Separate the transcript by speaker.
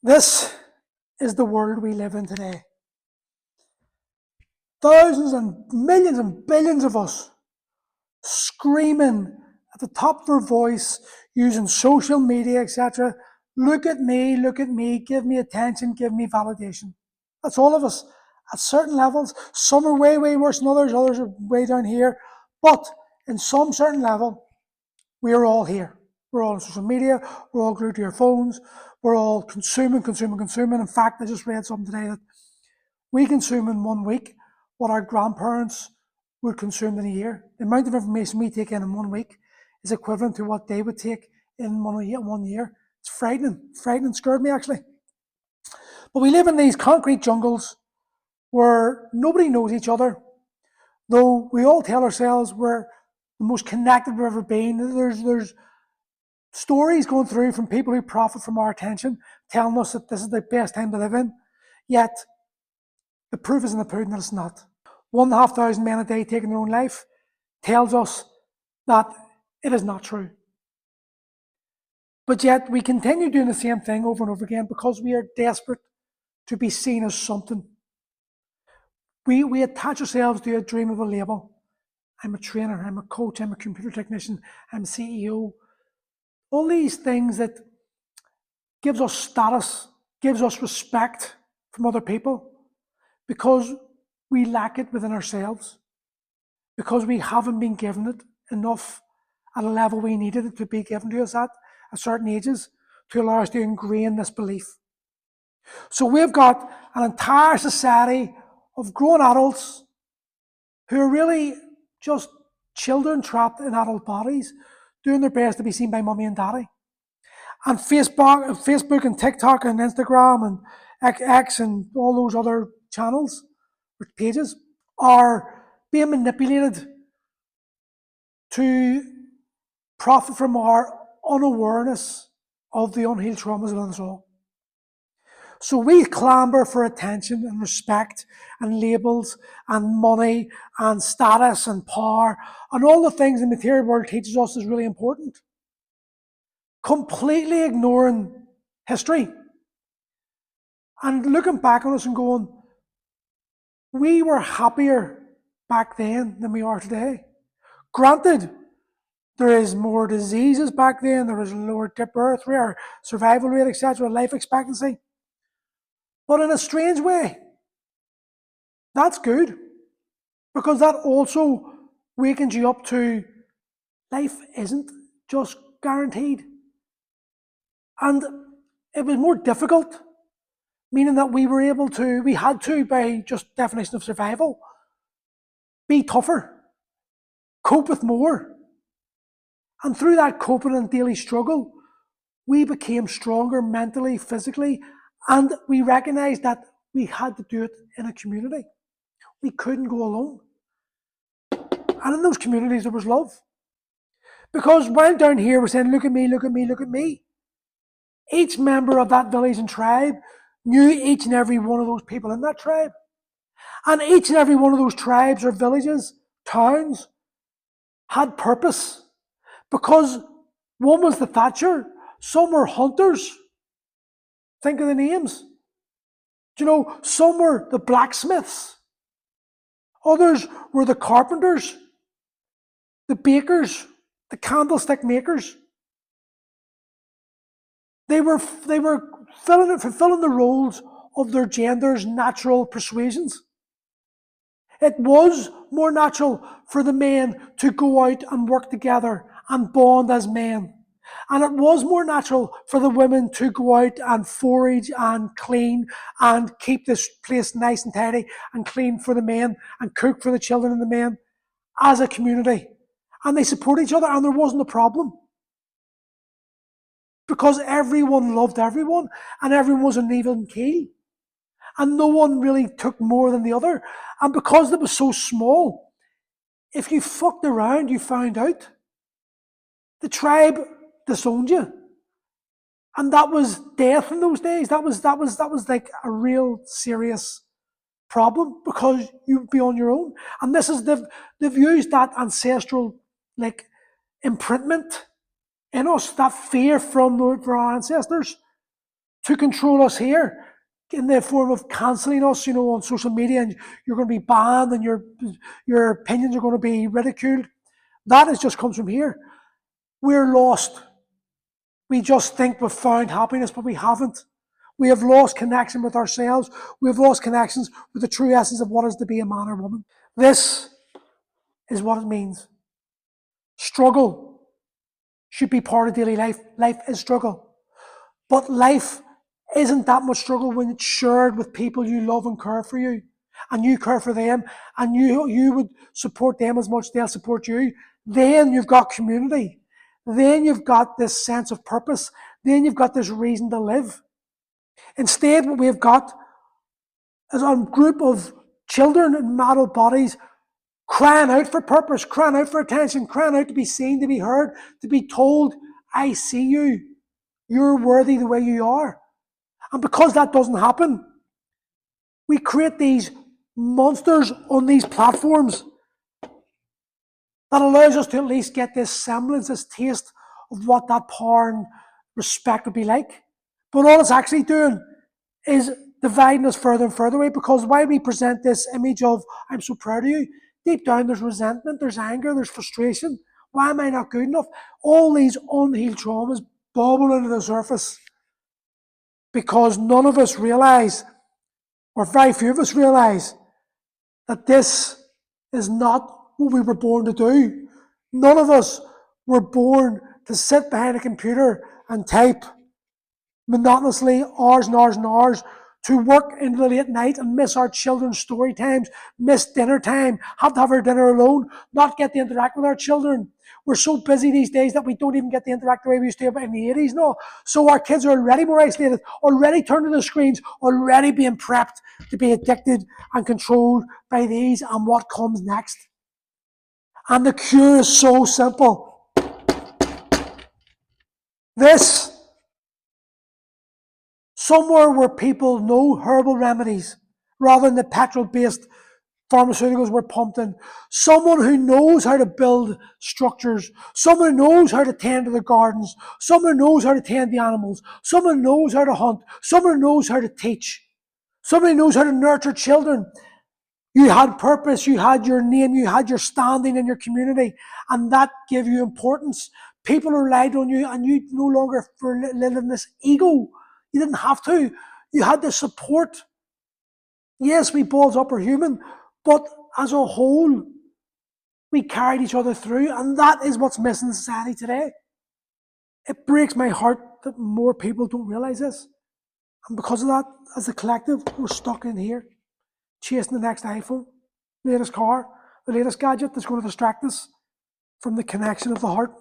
Speaker 1: This is the world we live in today. Thousands and millions and billions of us screaming at the top of our voice, using social media, etc. Look at me, give me attention, give me validation. That's all of us at certain levels. Some are way, way worse than others are way down here. But in some certain level, we are all here. We're all on social media, we're all glued to your phones, we're all consuming. In fact, I just read something today that we consume in 1 week what our grandparents would consume in a year. The amount of information we take in 1 week is equivalent to what they would take in 1 year. It's frightening, scared me actually. But we live in these concrete jungles where nobody knows each other, though we all tell ourselves we're the most connected we've ever been. There's stories going through from people who profit from our attention, telling us that this is the best time to live in. Yet, the proof is in the pudding that it's not. 1,500 men a day taking their own life tells us that it is not true. But yet, we continue doing the same thing over and over again because we are desperate to be seen as something. We attach ourselves to a dream of a label. I'm a trainer, I'm a coach, I'm a computer technician, I'm CEO. All these things that gives us status, gives us respect from other people, because we lack it within ourselves, because we haven't been given it enough at a level we needed it to be given to us at certain ages to allow us to ingrain this belief. So we've got an entire society of grown adults who are really just children trapped in adult bodies, doing their best to be seen by mummy and daddy. And Facebook and TikTok and Instagram and X and all those other channels or pages are being manipulated to profit from our unawareness of the unhealed traumas within us all. So we clamber for attention and respect and labels and money and status and power and all the things the material world teaches us is really important, completely ignoring history and looking back on us and going, we were happier back then than we are today. Granted, there is more diseases back then, there was lower birth rate, survival rate, etc., life expectancy. But in a strange way, that's good, because that also wakens you up to life isn't just guaranteed. And it was more difficult, meaning that we had to, by just definition of survival, be tougher, cope with more. And through that coping and daily struggle, we became stronger mentally, physically, and we recognized that we had to do it in a community. We couldn't go alone. And in those communities, there was love. Because when down here we're saying, look at me, look at me, look at me, each member of that village and tribe knew each and every one of those people in that tribe. And each and every one of those tribes or villages, towns, had purpose. Because one was the Thatcher, some were hunters. Think of the names. Some were the blacksmiths. Others were the carpenters, the bakers, the candlestick makers. They were fulfilling the roles of their gender's natural persuasions. It was more natural for the men to go out and work together and bond as men. And it was more natural for the women to go out and forage and clean and keep this place nice and tidy and clean for the men and cook for the children and the men as a community. And they support each other, and there wasn't a problem. Because everyone loved everyone and everyone was an even keel. And no one really took more than the other. And because it was so small, if you fucked around, you found out. The tribe disowned you. And that was death in those days. That was like a real serious problem, because you'd be on your own. And they've used that ancestral imprintment in us, that fear from our ancestors, to control us here in the form of cancelling us, on social media, and you're going to be banned and your opinions are going to be ridiculed. That just comes from here. We're lost. We just think we've found happiness, but we haven't. We have lost connection with ourselves. We have lost connections with the true essence of what is to be a man or woman. This is what it means. Struggle should be part of daily life. Life is struggle. But life isn't that much struggle when it's shared with people you love and care for you, and you care for them, and you would support them as much as they'll support you. Then you've got community. Then you've got this sense of purpose. Then you've got this reason to live. Instead, what we've got is a group of children in adult bodies crying out for purpose, crying out for attention, crying out to be seen, to be heard, to be told, I see you. You're worthy the way you are. And because that doesn't happen, we create these monsters on these platforms that allows us to at least get this semblance, this taste of what that power and respect would be like. But all it's actually doing is dividing us further and further away, because while we present this image of, I'm so proud of you, deep down there's resentment, there's anger, there's frustration. Why am I not good enough? All these unhealed traumas bubble into the surface because none of us realize, or very few of us realize, that this is not what we were born to do. None of us were born to sit behind a computer and type monotonously hours and hours and hours, to work into the late night and miss our children's story times, miss dinner time, have to have our dinner alone, not get to interact with our children. We're so busy these days that we don't even get to interact the way we used to in the 80s. No. So our kids are already more isolated, already turned to the screens, already being prepped to be addicted and controlled by these and what comes next. And the cure is so simple. This. Somewhere where people know herbal remedies rather than the petrol-based pharmaceuticals we're pumped in. Someone who knows how to build structures. Someone who knows how to tend to the gardens. Someone who knows how to tend the animals. Someone who knows how to hunt. Someone who knows how to teach. Someone who knows how to nurture children. You had purpose, you had your name, you had your standing in your community, and that gave you importance. People relied on you, and you no longer live in this ego. You didn't have to. You had the support. Yes, we balls up are human, but as a whole, we carried each other through, and that is what's missing in society today. It breaks my heart that more people don't realize this. And because of that, as a collective, we're stuck in here, chasing the next iPhone, the latest car, the latest gadget that's going to distract us from the connection of the heart.